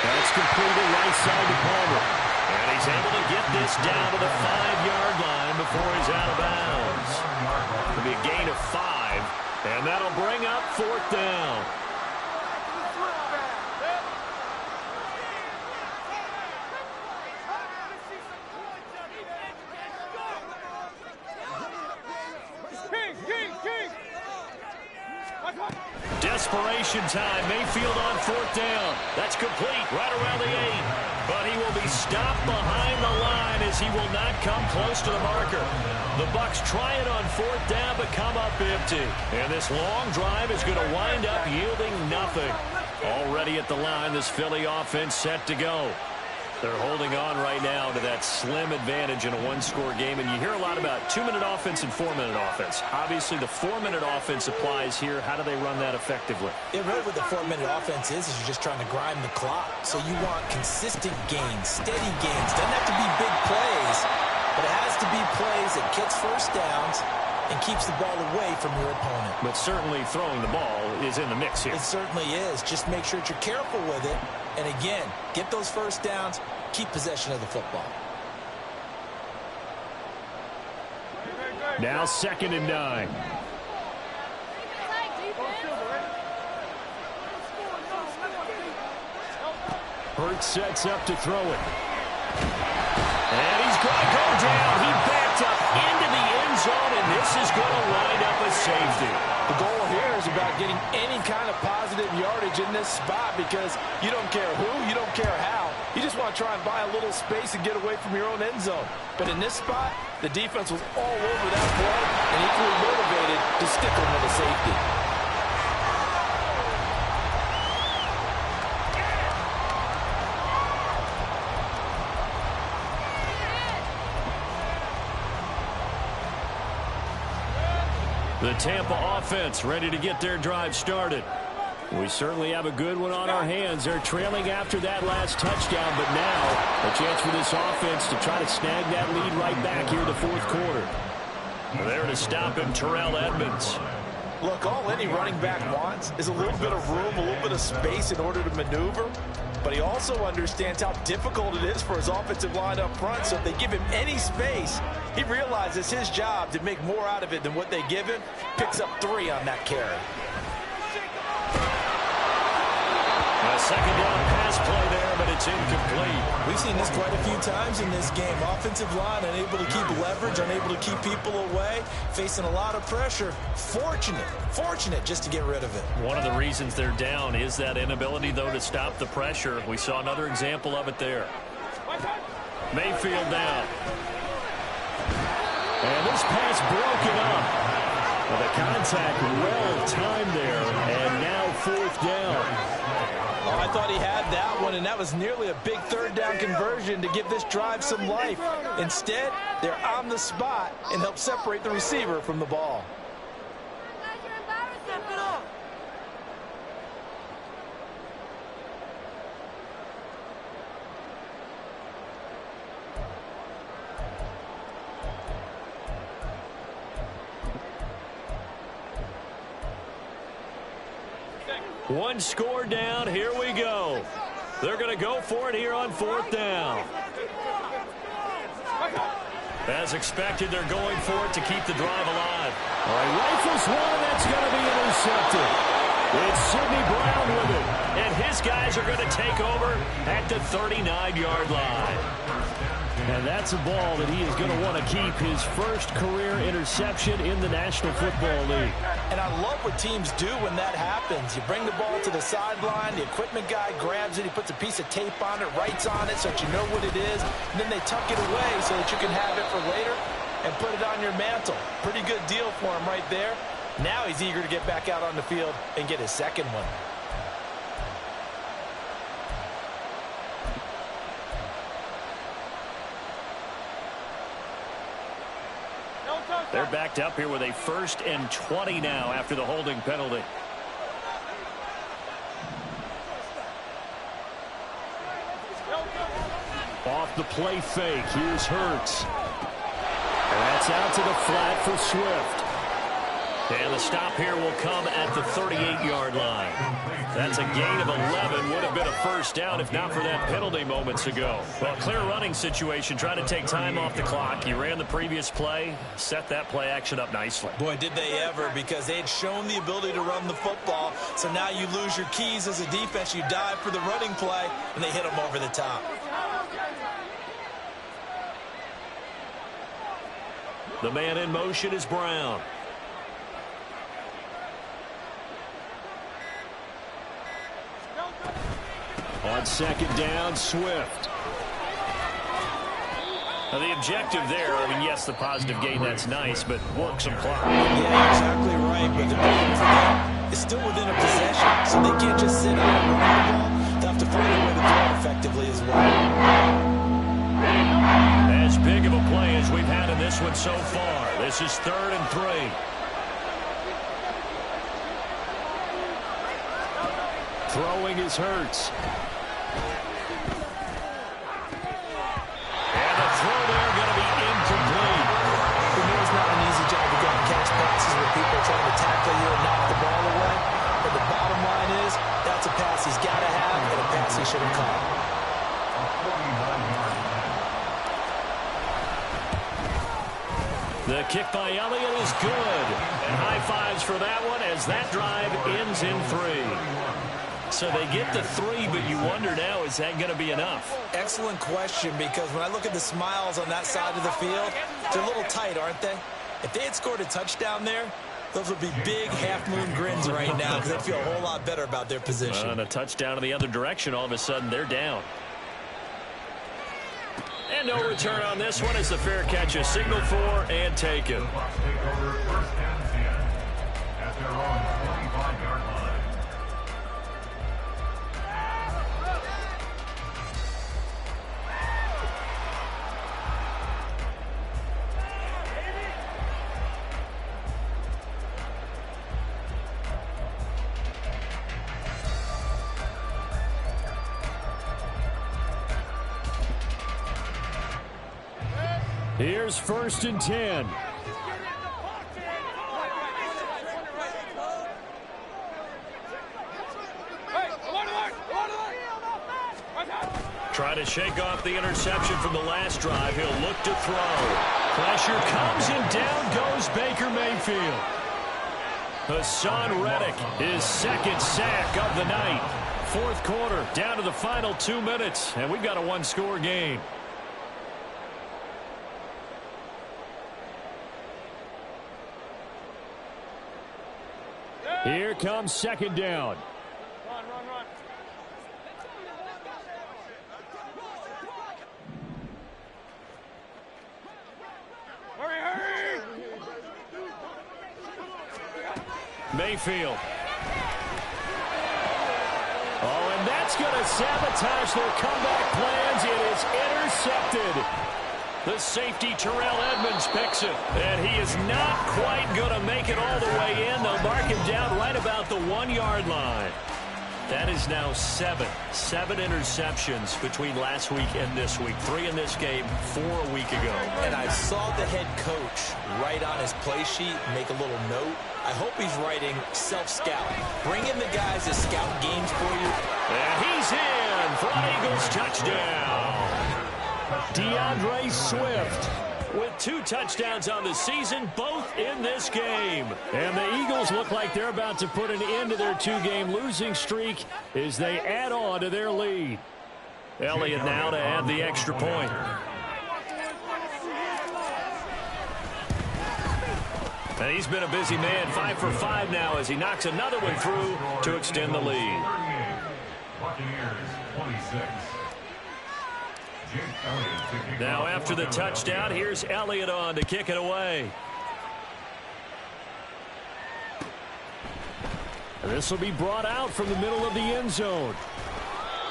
S1: That's completed right side to Palmer. And he's able to get this down to the 5-yard line before he's out of bounds. It'll be a gain of 5, and that'll bring up 4th down. Desperation time. Mayfield on 4th down. That's complete right around the 8. But he will be stopped behind the line as he will not come close to the marker. The Bucks try it on 4th down but come up empty. And this long drive is going to wind up yielding nothing. Already at the line, this Philly offense set to go. They're holding on right now to that slim advantage in a 1-score game. And you hear a lot about 2-minute offense and 4-minute offense. Obviously, the 4-minute offense applies here. How do they run that effectively?
S5: Yeah, really what the 4-minute offense is you're just trying to grind the clock. So you want consistent gains, steady gains. Doesn't have to be big plays, but it has to be plays that gets 1st downs and keeps the ball away from your opponent.
S1: But certainly throwing the ball is in the mix here.
S5: It certainly is. Just make sure that you're careful with it. And again, get those 1st downs, keep possession of the football.
S1: Now 2nd and 9. Hurts sets up to throw it. And he's going to go down. He backed up into the end zone, and this is going to wind up a safety.
S5: The goal here is about getting any kind of positive yardage in this spot because you don't care who, you don't care how. You just want to try and buy a little space and get away from your own end zone. But in this spot, the defense was all over that play and equally motivated to stick them with a safety.
S1: The Tampa offense ready to get their drive started. We certainly have a good one on our hands. They're trailing after that last touchdown, but now a chance for this offense to try to snag that lead right back here in the 4th quarter. There to stop him, Terrell Edmonds.
S5: Look, all any running back wants is a little bit of room, a little bit of space in order to maneuver. But he also understands how difficult it is for his offensive line up front. So if they give him any space, he realizes his job to make more out of it than what they give him. Picks up 3 on that carry.
S1: A 2nd down pass play there, but it's incomplete.
S5: We've seen this quite a few times in this game. Offensive line unable to keep leverage, unable to keep people away, facing a lot of pressure. Fortunate just to get rid of it.
S1: One of the reasons they're down is that inability, though, to stop the pressure. We saw another example of it there. Mayfield down. And this pass broken up. Well, the contact well timed there, and now 4th down.
S5: Oh, I thought he had that one, and that was nearly a big 3rd down conversion to give this drive some life. Instead, they're on the spot and help separate the receiver from the ball.
S1: One score down. Here we go. They're going to go for it here on 4th down. As expected, they're going for it to keep the drive alive. All right, rifles one. That's going to be intercepted. It's Sidney Brown with it. And his guys are going to take over at the 39-yard line. And that's a ball that he is going to want to keep, his first career interception in the National Football League.
S5: And I love what teams do when that happens. You bring the ball to the sideline, the equipment guy grabs it, he puts a piece of tape on it, writes on it so that you know what it is, and then they tuck it away so that you can have it for later and put it on your mantle. Pretty good deal for him right there. Now he's eager to get back out on the field and get his second one.
S1: They're backed up here with a 1st and 20 now after the holding penalty. Off the play fake. Here's Hurts. And that's out to the flat for Swift. And the stop here will come at the 38-yard line. That's a gain of 11. Would have been a first down if not for that penalty moments ago. Well, clear running situation, trying to take time off the clock. He ran the previous play, set that play action up nicely.
S5: Boy, did they ever, because they had shown the ability to run the football. So now you lose your keys as a defense. You dive for the running play, and they hit them over the top.
S1: The man in motion is Brown. On 2nd down, Swift. Now the objective there, I mean, yes, the positive gain, that's nice, but work some clock.
S5: Yeah, exactly right. But the problem for them is still within a possession, so they can't just sit out and run the ball. They'll have to find a way to throw it effectively as well.
S1: As big of a play as we've had in this one so far. This is 3rd and 3. Throwing is Hurts. And the throw there going to be incomplete.
S5: We know it's not an easy job to go and catch passes where people are trying to tackle you and knock the ball away. But the bottom line is, that's a pass he's got to have and a pass he should have caught.
S1: The kick by Elliott is good. And high fives for that one as that drive ends in 3. So they get the 3, but you wonder now, is that going to be enough?
S5: Excellent question, because when I look at the smiles on that side of the field, they're a little tight, aren't they? If they had scored a touchdown there, those would be big half-moon grins right now because they'd feel a whole lot better about their position.
S1: And a touchdown in the other direction, all of a sudden they're down. And no return on this one as the fair catch is signaled for and taken.
S2: The Bucks take over 1st and 10 at their own 25-yard line.
S1: Here's 1st and 10. Try to shake off the interception from the last drive. He'll look to throw. Pressure comes and down goes Baker Mayfield. Hassan Reddick, his 2nd sack of the night. 4th quarter, down to the final 2 minutes, and we've got a 1-score game. Here comes 2nd down.
S3: Run. Hurry!
S1: Mayfield. Oh, and that's going to sabotage their comeback plans. It is intercepted. The safety, Terrell Edmonds, picks it. And he is not quite going to make it all the way in. They'll mark him down right about the 1-yard line. That is now 7 interceptions between last week and this week. 3 in this game, 4 a week ago.
S5: And I saw the head coach write on his play sheet, make a little note. I hope he's writing self-scout. Bring in the guys that scout games for you.
S1: And he's in for an Eagles touchdown. DeAndre Swift with 2 touchdowns on the season, both in this game. And the Eagles look like they're about to put an end to their 2-game losing streak as they add on to their lead. Elliott now to add the extra point. And he's been a busy man, 5 for 5 now as he knocks another one through to extend the lead.
S2: Buccaneers 26.
S1: Now after the touchdown, here's Elliott on to kick it away. This will be brought out from the middle of the end zone.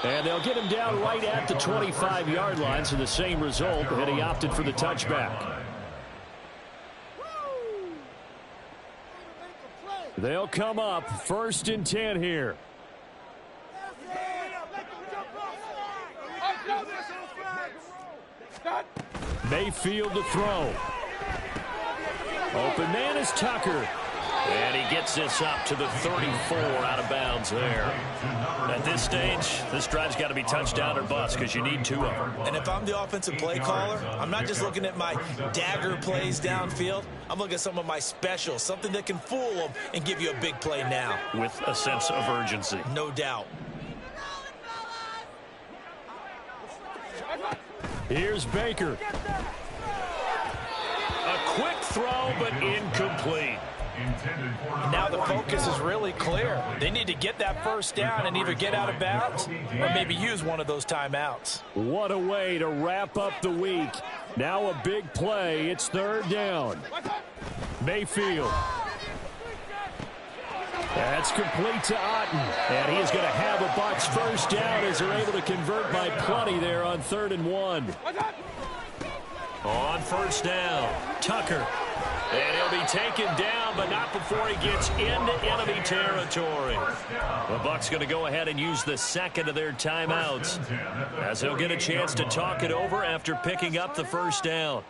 S1: And they'll get him down right at the 25-yard line, so the same result, and he opted for the touchback. They'll come up 1st and 10 here. Mayfield to throw. Open man is Tucker. And he gets this up to the 34 out of bounds there. At this stage, this drive's got to be touchdown or bust because you need 2 of them.
S5: And if I'm the offensive play caller, I'm not just looking at my dagger plays downfield. I'm looking at some of my specials, something that can fool them and give you a big play now.
S1: With a sense of urgency.
S5: No doubt.
S1: Here's Baker. A quick throw, but incomplete.
S5: Now the focus is really clear. They need to get that first down and either get out of bounds or maybe use one of those timeouts.
S1: What a way to wrap up the week. Now a big play. It's 3rd down. Mayfield. That's complete to Otten. And he is going to have a Bucks first down as they're able to convert by plenty there on 3rd and 1. On 1st down, Tucker. And he'll be taken down, but not before he gets into enemy territory. The Bucks going to go ahead and use the 2nd of their timeouts as they'll get a chance to talk it over after picking up the first down.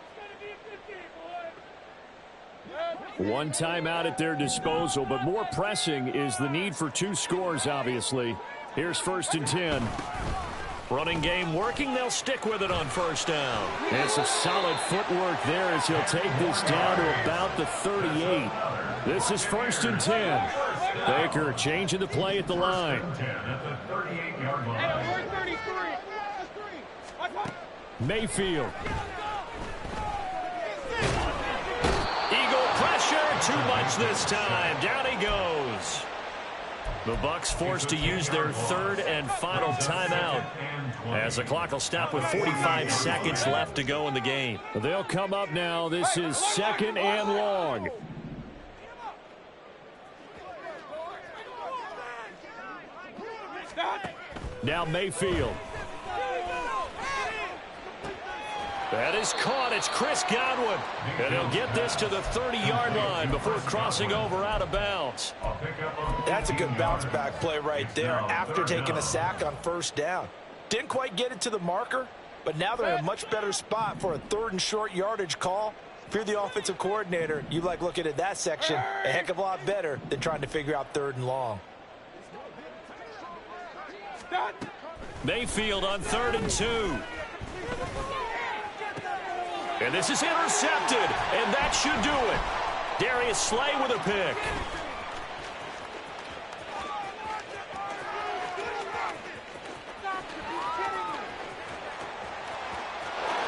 S1: 1 timeout at their disposal, but more pressing is the need for 2 scores, obviously. Here's 1st and 10. Running game working. They'll stick with it on 1st down. And some solid footwork there as he'll take this down to about the 38. This is 1st and 10. Baker changing the play at the line. Mayfield. Eagle pressure. Too much this time. Down he goes. The Bucks forced to use their 3rd and final timeout as the clock will stop with 45 seconds left to go in the game. They'll come up now. This is 2nd and long. Now Mayfield. That is caught. It's Chris Godwin. And he'll get this to the 30-yard line before crossing over out of bounds.
S5: That's a good bounce-back play right there after taking a sack on 1st down. Didn't quite get it to the marker, but now they're in a much better spot for a 3rd and short yardage call. If you're the offensive coordinator, you like looking at that section a heck of a lot better than trying to figure out 3rd and long.
S1: Mayfield on 3rd and 2. And this is intercepted, and that should do it. Darius Slay with a pick.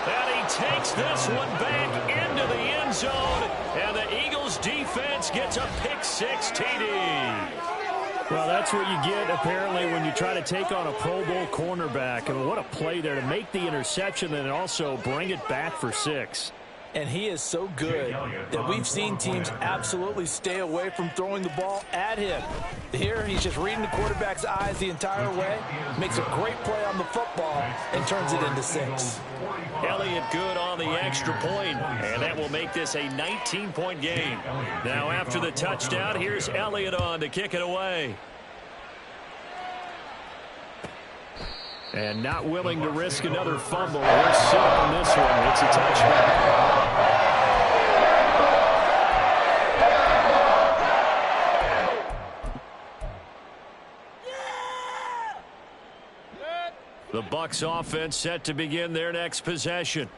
S1: And he takes this one back into the end zone, and the Eagles defense gets a pick-6 TD. Well, that's what you get, apparently, when you try to take on a Pro Bowl cornerback. I mean, what a play there to make the interception and also bring it back for 6.
S5: And he is so good that we've seen teams absolutely stay away from throwing the ball at him. Here, he's just reading the quarterback's eyes the entire way, makes a great play on the football, and turns it into 6.
S1: Elliott good on the extra point, and that will make this a 19-point game. Now, after the touchdown, here's Elliott on to kick it away. And not willing to risk another fumble. He'll sit on this one. It's a touchback. The Bucks offense set to begin their next possession.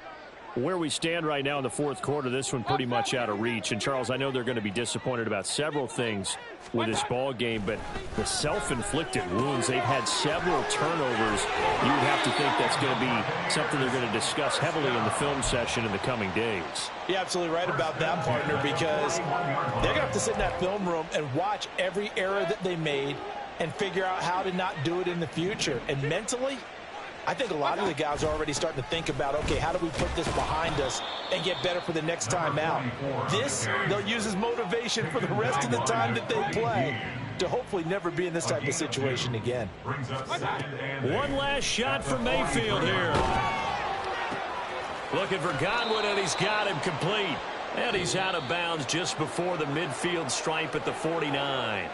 S1: Where we stand right now in the fourth quarter, this one pretty much out of reach. And, Charles, I know they're going to be disappointed about several things with this ball game, but the self-inflicted wounds, they've had several turnovers. You would have to think that's going to be something they're going to discuss heavily in the film session in the coming days.
S5: You're absolutely right about that, partner, because they're going to have to sit in that film room and watch every error that they made and figure out how to not do it in the future. And mentally, I think a lot of the guys are already starting to think about, okay, how do we put this behind us and get better for the next time out? This, they'll use as motivation for the rest of the time that they play to hopefully never be in this type of situation again.
S1: One last shot from Mayfield here. Looking for Godwin, and he's got him complete. And he's out of bounds just before the midfield stripe at the 49.